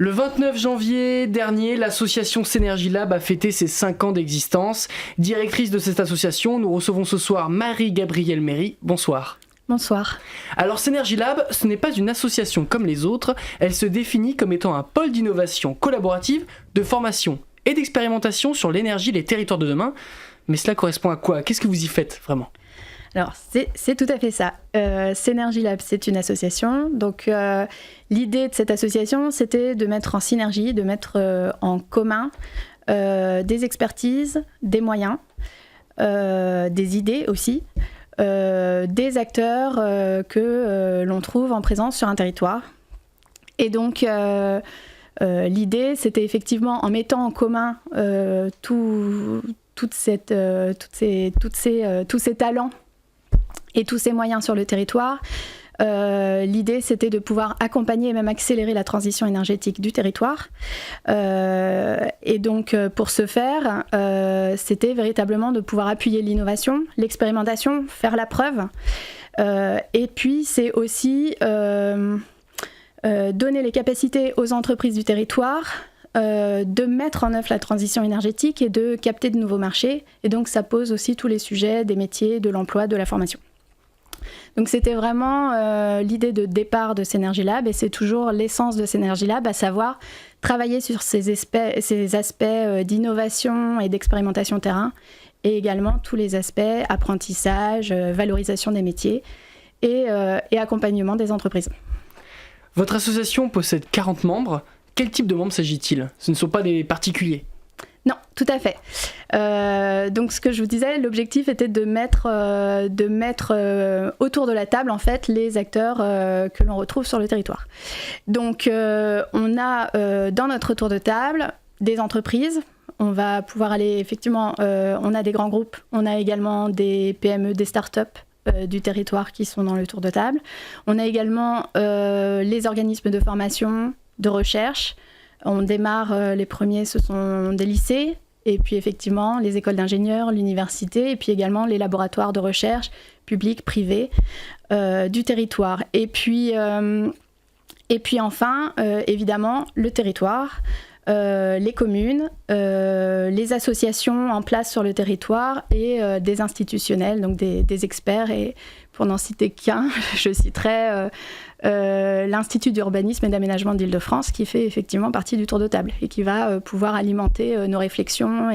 Le 29 janvier dernier, l'association Synergie Lab a fêté ses 5 ans d'existence. Directrice de cette association, nous recevons ce soir Marie-Gabrielle Méry. Bonsoir. Bonsoir. Alors Synergie Lab, ce n'est pas une association comme les autres, elle se définit comme étant un pôle d'innovation collaborative, de formation et d'expérimentation sur l'énergie et les territoires de demain. Mais cela correspond à quoi? Qu'est-ce que vous y faites vraiment? Alors, c'est tout à fait ça. Synergie Lab, c'est une association. Donc, l'idée de cette association, c'était de mettre en synergie, de mettre en commun des expertises, des moyens, des idées aussi, des acteurs que l'on trouve en présence sur un territoire. Et donc, l'idée, c'était effectivement, en mettant en commun tous ces talents et tous ces moyens sur le territoire, l'idée c'était de pouvoir accompagner et même accélérer la transition énergétique du territoire. Et donc pour ce faire, c'était véritablement de pouvoir appuyer l'innovation, l'expérimentation, faire la preuve. Et puis c'est aussi donner les capacités aux entreprises du territoire de mettre en œuvre la transition énergétique et de capter de nouveaux marchés. Et donc ça pose aussi tous les sujets des métiers, de l'emploi, de la formation. Donc c'était vraiment l'idée de départ de Synergie Lab et c'est toujours l'essence de Synergie Lab, à savoir travailler sur ces aspects d'innovation et d'expérimentation terrain et également tous les aspects apprentissage, valorisation des métiers et accompagnement des entreprises. Votre association possède 40 membres. Quel type de membres s'agit-il? Ce ne sont pas des particuliers. Non, tout à fait. Donc ce que je vous disais, l'objectif était de mettre autour de la table en fait les acteurs que l'on retrouve sur le territoire. Donc on a dans notre tour de table des entreprises. On va pouvoir aller effectivement, on a des grands groupes, on a également des PME, des startups du territoire qui sont dans le tour de table. On a également les organismes de formation, de recherche. On démarre, les premiers, ce sont des lycées, et puis effectivement les écoles d'ingénieurs, l'université, et puis également les laboratoires de recherche publics, privés du territoire. Et puis enfin, évidemment, le territoire, les communes, les associations en place sur le territoire et des institutionnels, donc des experts. Et pour n'en citer qu'un, je citerai l'Institut d'urbanisme et d'aménagement d'Île-de-France qui fait effectivement partie du tour de table et qui va pouvoir alimenter nos réflexions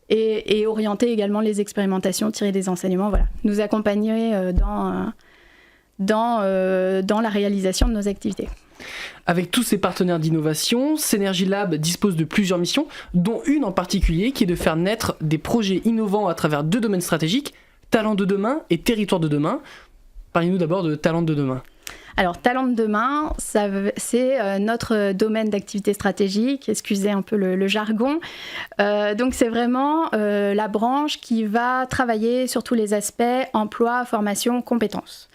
et orienter également les expérimentations, tirer des enseignements, voilà, nous accompagner dans la réalisation de nos activités. Avec tous ces partenaires d'innovation, Synergie Lab dispose de plusieurs missions, dont une en particulier qui est de faire naître des projets innovants à travers 2 domaines stratégiques, talent de demain et territoire de demain. Parlez-nous d'abord de talent de demain. Alors, talent de demain, c'est notre domaine d'activité stratégique, excusez un peu le jargon. Donc, c'est vraiment la branche qui va travailler sur tous les aspects emploi, formation, compétences.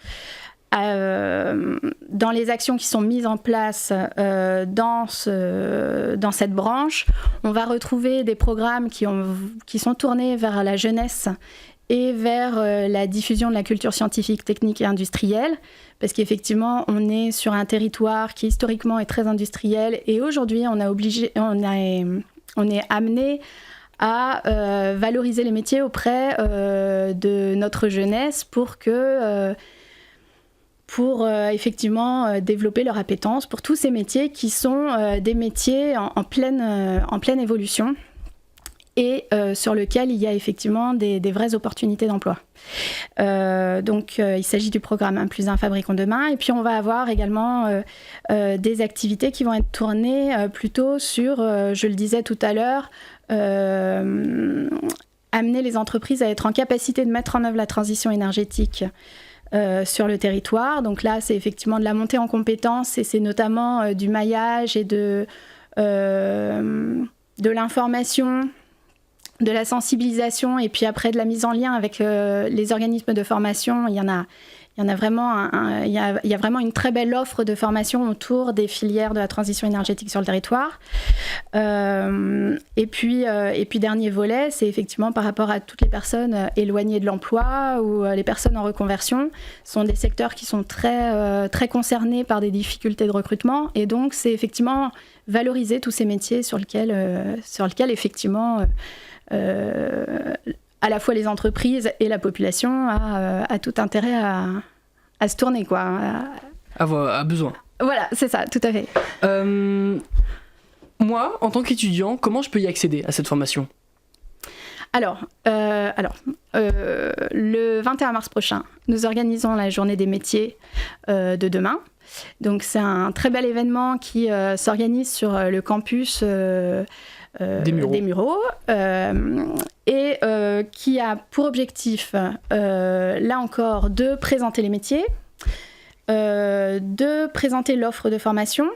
Dans les actions qui sont mises en place dans cette branche, on va retrouver des programmes qui sont tournés vers la jeunesse et vers la diffusion de la culture scientifique, technique et industrielle, parce qu'effectivement, on est sur un territoire qui historiquement est très industriel, et aujourd'hui, on est amené à valoriser les métiers auprès de notre jeunesse pour effectivement développer leur appétence pour tous ces métiers qui sont des métiers en pleine évolution et sur lesquels il y a effectivement des vraies opportunités d'emploi. Donc il s'agit du programme 1+1 Fabriquons demain, et puis on va avoir également des activités qui vont être tournées plutôt sur, je le disais tout à l'heure, amener les entreprises à être en capacité de mettre en œuvre la transition énergétique sur le territoire. Donc là, c'est effectivement de la montée en compétences et c'est notamment du maillage et de l'information, de la sensibilisation et puis après de la mise en lien avec les organismes de formation. Il y en Il y a vraiment une très belle offre de formation autour des filières de la transition énergétique sur le territoire. Et puis dernier volet, c'est effectivement par rapport à toutes les personnes éloignées de l'emploi ou les personnes en reconversion. Ce sont des secteurs qui sont très, très concernés par des difficultés de recrutement. Et donc, c'est effectivement valoriser tous ces métiers sur lesquels effectivement, à la fois les entreprises et la population a tout intérêt à se tourner, quoi. A besoin. Voilà, c'est ça, tout à fait. Moi, en tant qu'étudiant, comment je peux y accéder à cette formation ? Alors, le 21 mars prochain, nous organisons la journée des métiers de demain. Donc, c'est un très bel événement qui s'organise sur le campus des Mureaux et qui a pour objectif, là encore, de présenter les métiers, de présenter l'offre de formation,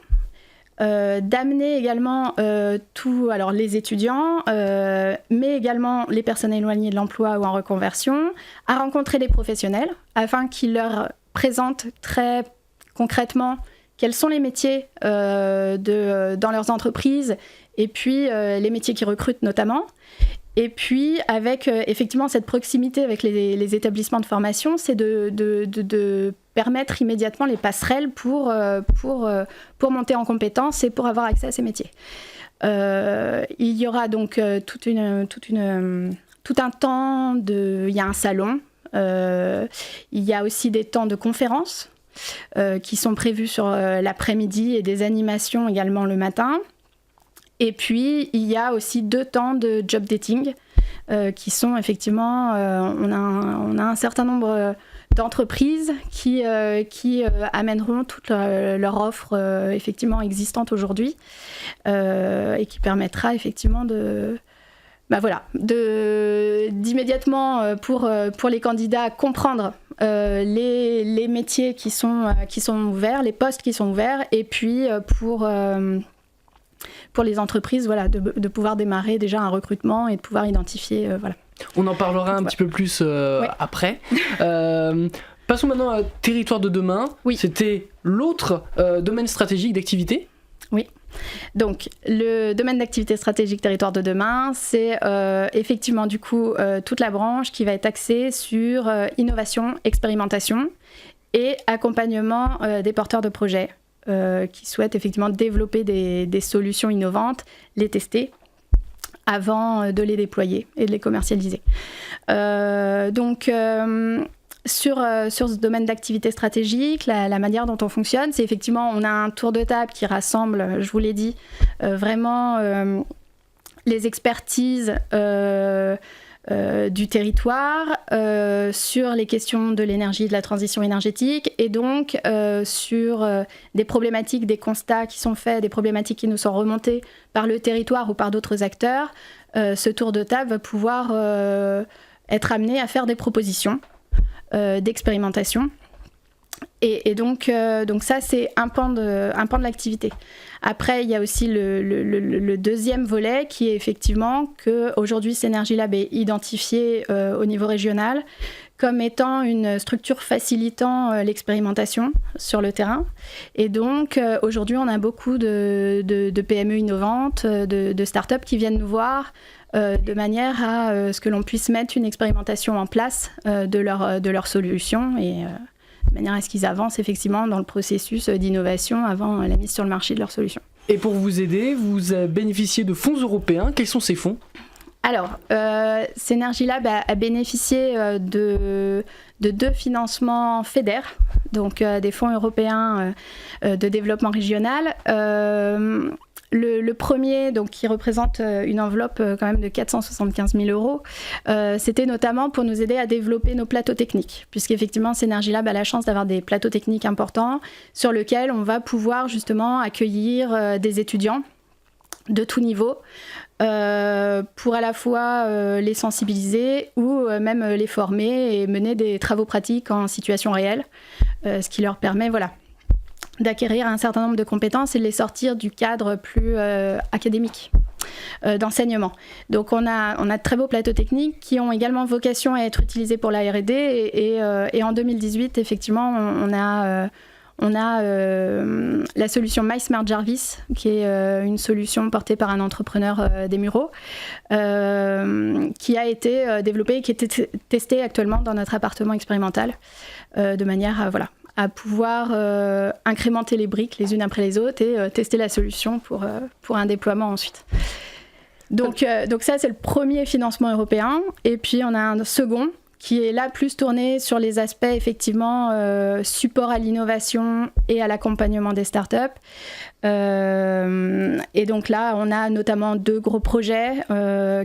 d'amener également alors les étudiants, mais également les personnes éloignées de l'emploi ou en reconversion, à rencontrer des professionnels afin qu'ils leur présentent très concrètement quels sont les métiers dans leurs entreprises et puis les métiers qui recrutent notamment. Et puis, avec effectivement cette proximité avec les établissements de formation, c'est de permettre immédiatement les passerelles pour monter en compétences et pour avoir accès à ces métiers. Il y aura donc tout un temps il y a un salon, il y a aussi des temps de conférences qui sont prévus sur l'après-midi et des animations également le matin. Et puis, il y a aussi 2 temps de job dating qui sont effectivement... on a un certain nombre d'entreprises qui amèneront toute leur offre effectivement existante aujourd'hui et qui permettra effectivement d'immédiatement pour les candidats comprendre les métiers qui sont ouverts, les postes qui sont ouverts, et puis pour les entreprises, voilà, de pouvoir démarrer déjà un recrutement et de pouvoir identifier, voilà. On en parlera un petit peu plus après. Passons maintenant à Territoire de demain. Oui. C'était l'autre domaine stratégique d'activité. Oui. Donc, le domaine d'activité stratégique Territoire de demain, c'est effectivement du coup toute la branche qui va être axée sur innovation, expérimentation et accompagnement des porteurs de projets qui souhaitent effectivement développer des solutions innovantes, les tester avant de les déployer et de les commercialiser. Sur ce domaine d'activité stratégique, la manière dont on fonctionne, c'est effectivement, on a un tour de table qui rassemble, je vous l'ai dit, vraiment les expertises du territoire sur les questions de l'énergie, de la transition énergétique, et donc sur des problématiques, des constats qui sont faits, des problématiques qui nous sont remontées par le territoire ou par d'autres acteurs. Ce tour de table va pouvoir être amené à faire des propositions d'expérimentation. Et donc ça, c'est un pan de l'activité. Après, il y a aussi le deuxième volet qui est effectivement qu'aujourd'hui, Synergy Lab est identifié au niveau régional comme étant une structure facilitant l'expérimentation sur le terrain. Et donc, aujourd'hui, on a beaucoup de PME innovantes, de start-up qui viennent nous voir de manière à ce que l'on puisse mettre une expérimentation en place de leur solution et de manière à ce qu'ils avancent effectivement dans le processus d'innovation avant la mise sur le marché de leur solution. Et pour vous aider, vous bénéficiez de fonds européens. Quels sont ces fonds ? Alors, Synergy Lab a bénéficié de 2 financements FEDER, donc des fonds européens de développement régional. Le premier, donc, qui représente une enveloppe quand même de 475 000 euros, c'était notamment pour nous aider à développer nos plateaux techniques, puisqu'effectivement, Synergy Lab a la chance d'avoir des plateaux techniques importants sur lesquels on va pouvoir justement accueillir des étudiants de tout niveau pour à la fois les sensibiliser ou même les former et mener des travaux pratiques en situation réelle, ce qui leur permet, voilà, d'acquérir un certain nombre de compétences et de les sortir du cadre plus académique. d'enseignement. Donc on a de très beaux plateaux techniques qui ont également vocation à être utilisés pour la R&D et en 2018, effectivement, on a la solution MySmartJarvis, qui est une solution portée par un entrepreneur des Mureaux, qui a été développée et qui est testée actuellement dans notre appartement expérimental, de manière à pouvoir incrémenter les briques les unes après les autres et tester la solution pour un déploiement ensuite. Donc ça, c'est le premier financement européen. Et puis, on a un second qui est là plus tourné sur les aspects, effectivement, support à l'innovation et à l'accompagnement des startups. Et donc là, on a notamment 2 gros projets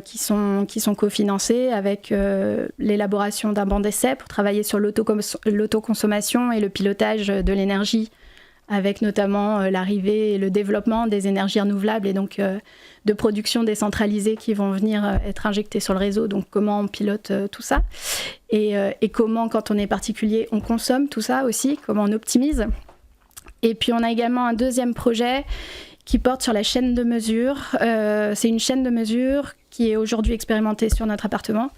qui sont cofinancés avec l'élaboration d'un banc d'essai pour travailler sur l'autoconsommation et le pilotage de l'énergie, avec notamment l'arrivée et le développement des énergies renouvelables et donc de production décentralisée qui vont venir être injectées sur le réseau. Donc comment on pilote tout ça et comment, quand on est particulier, on consomme tout ça aussi, comment on optimise. Et puis on a également un deuxième projet qui porte sur la chaîne de mesure. C'est une chaîne de mesure qui est aujourd'hui expérimentée sur notre appartement,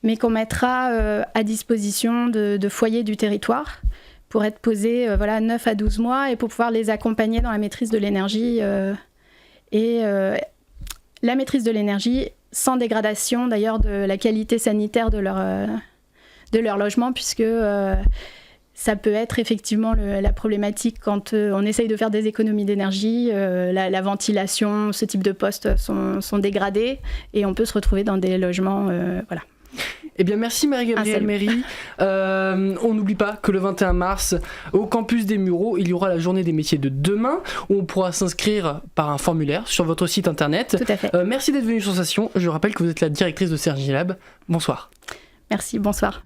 mais qu'on mettra à disposition de foyers du territoire pour être posés 9 à 12 mois et pour pouvoir les accompagner dans la maîtrise de l'énergie la maîtrise de l'énergie sans dégradation d'ailleurs de la qualité sanitaire de leur logement, puisque ça peut être effectivement la problématique quand on essaye de faire des économies d'énergie, la ventilation, ce type de postes sont dégradés et on peut se retrouver dans des logements Eh bien, merci Marie-Gabrielle Méry. On n'oublie pas que le 21 mars, au campus des Mureaux, il y aura la journée des métiers de demain, où on pourra s'inscrire par un formulaire sur votre site internet. Tout à fait. Merci d'être venue sur Sensation. Je rappelle que vous êtes la directrice de Synergy Lab. Bonsoir. Merci, bonsoir.